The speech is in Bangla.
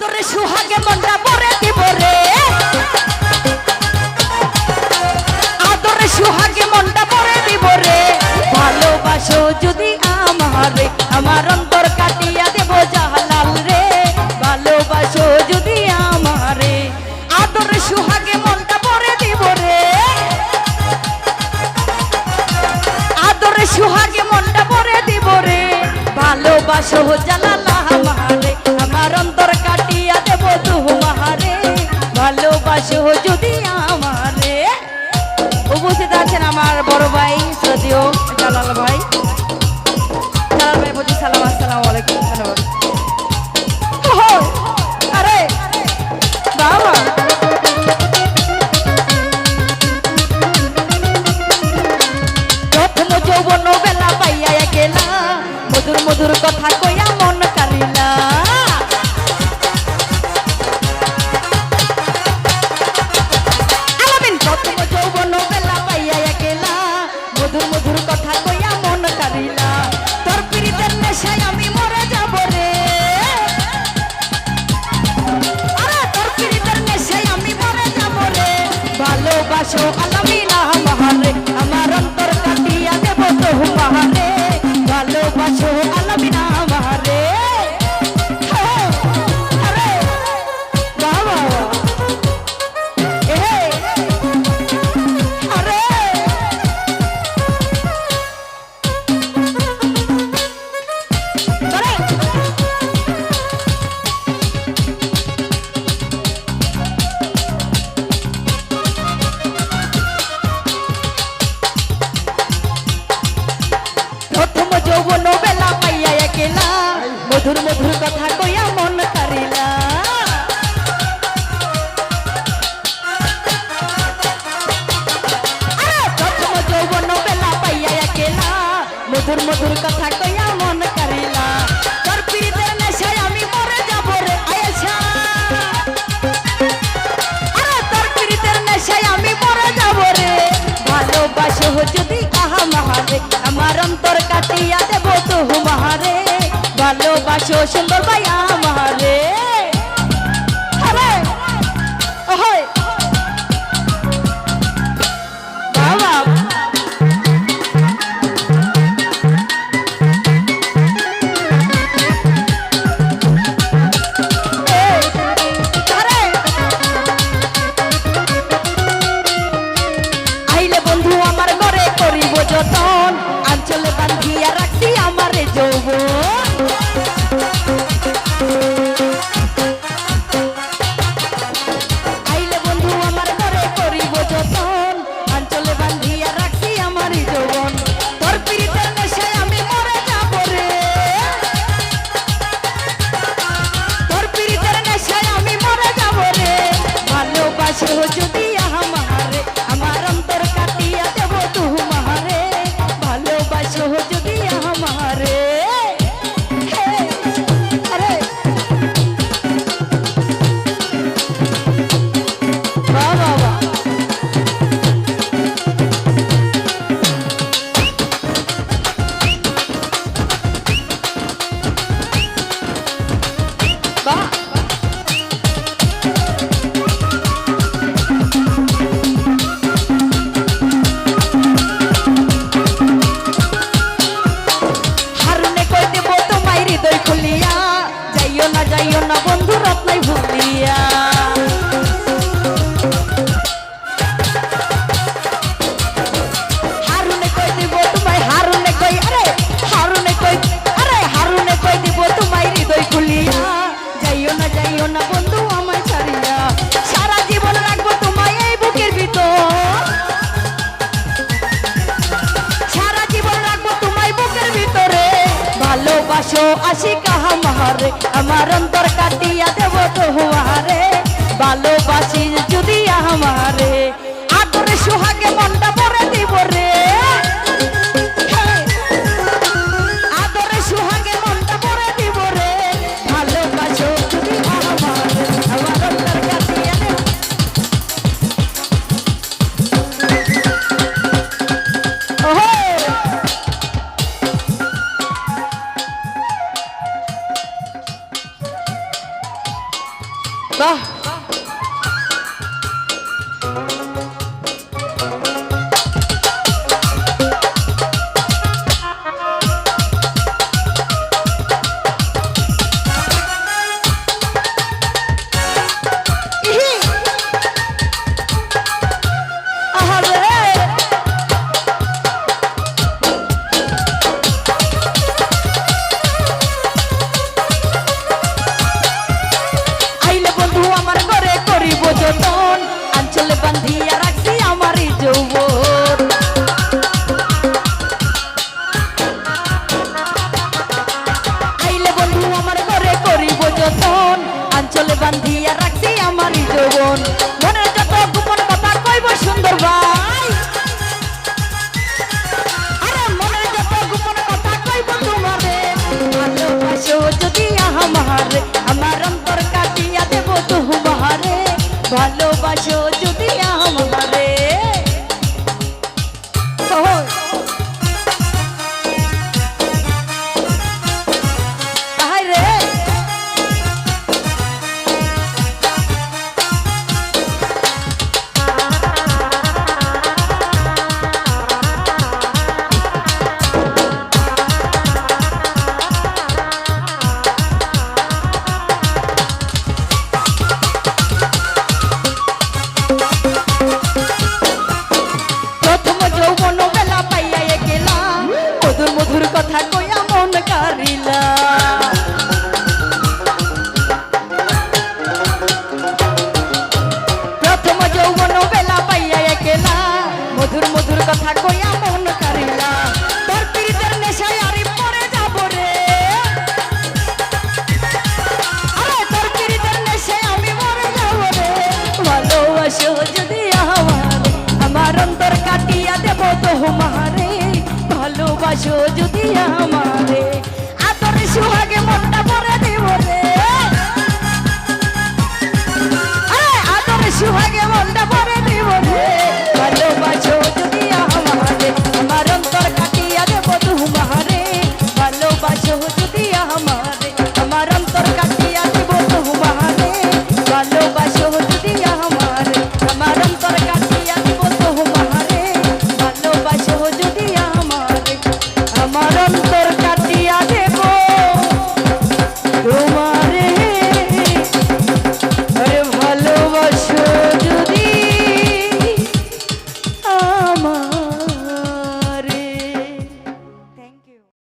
আদরে সুহাগে মনটা ভরে দিব রে, আদরে সুহাগে মনটা ভরে দিব রে। ভালোবাসো যদি আমারে, আমার অন্তর কাটিয়া দেব জাহালাল রে। ভালোবাসো যদি আমারে, আদরে সুহাগে মনটা ভরে দিব রে, আদরে সুহাগে মনটা ভরে দিব রে। ভালোবাসো জালালা আমারে, আমার অন্তর কাটিয়া দেব তোমারে। ভালোবাসো যদি আমারে। উপস্থিত আছেন আমার বড় ভাই শ্রদ্ধেয় জালাল ভাই। জালাল ভাই প্রতি সালাম, আসসালামু আলাইকুম। ধন্যবাদ। আরে বাবা, প্রথম যৌবন বেলা পাইয়া গেলা, মধুর মধুর কথা কইয়া মন কারিলা। আলামিন প্রথম যৌবন বেলা পাইয়া গেলা, মধুর মধুর কথা কইয়া মন কারিলা। তোর পিরিতের নেশায় আমি মরে যাব রে, আরে তোর পিরিতের নেশায় আমি মরে যাব রে। ভালোবাসো আলামিন আমারে, আমার অন্তর কাটিয়া দেব তোমারে। ভালোবাসো আলামিন আমারে। আরে বাবা, এ আরে আরে প্রথম যৌবন বেলা পাইয়া গেলা, মধুর মধুর কথা কইয়া মন কারিলা। প্রথম যৌবন বেলা পাইয়া গেলা, মধুর মধুর কথা কইয়া মন কারিলা। তোর পিরিতের নেশায় আমি মরে যাব রে আয়েশা, আরে তোর পিরিতের নেশায় আমি মরে যাব রে। ভালোবাসো যদি আমারে, আমার অন্তর কাটিয়া দেব তোমারে। ভালোবাসো সুন্দর ভাই আমারে। আরে ওহই বাবা, আরে আইলে বন্ধু আমার ঘরে করিব যতন, আঞ্চলে বান্ধিয়া রাখছি আমারে যৌবন। আইলে বন্ধু আমার ঘরে করিব যতন, আঞ্চলে বান্ধিয়া রাখছি আমারে যৌবন। তোর পিরিতের নেশায় আমি মরে যাব রে, তোর পিরিতের নেশায় আমি মরে যাব রে। ভালোবাসো যদি আমারে, আমার অন্তর কাটিয়া দেব তোমারে। ভালোবাসো যদি আমারে। আরে বাহ বাহ বাহ, বাহ হারুনে কই দেব তোমায় হৃদয় খুলিয়া, যাইও না বন্ধু রত্নাই ভুলিয়া। হারুনে কই দেব তোমায়, হারুনে কই, আরে হারুনে কই, আরে হারুনে কই দেব তোমায় হৃদয় খুলিয়া। যাইও না বন্ধু আমায় ছাড়িয়া। সারা জীবন রাখবো তোমায় এই বুকের ভিতর, সারা জীবন রাখবো তোমায় বুকের ভিতরে। ভালোবাসো আশিকা আমারে, আমার অন্তর কাটিয়া দেব তোমারে। ভালোবাসি যদি আমারে, আদরে সুহাগে মনটা ভরে দিব রে, আদরে সুহাগে মনটা ভরে দিব রে। ভালোবাসো যদি আমারে, আমার অন্তর কাটিয়া দেব। ওহো বাহ যতন আঞ্চলে বান্ধিয়া রাখছি আমারই যৌবন আইলে বন্ধু আমার ঘরে করিব যতন আঞ্চলে বান্ধিয়া রাখছি আমারই যৌবন মনের যত গোপন কথা কইব সুন্দর ভাই আরে মনের যত গোপন কথা কইব তোমারে ভালোবাসো যদি আমারে আমার অন্তর কাটিয়া দেব তোমারে ভালোবাসো যদি আমারে রে মধুর কথা কইয়া মন কারিলা প্রথম যৌবন বেলা পাইয়া একলা মধুর মধুর কথা কইয়া মন কারিলা তোর পীড়িতের নেশায় আরি পরে যাব রে আরে তোর পীড়িতের নেশায় আমি মরে যাব রে ভালোবাসো যদি আমার অন্তর কাটিয়া দেব তোমারে ভালোবাসো যদি আমারে আদরে সুহাগে মন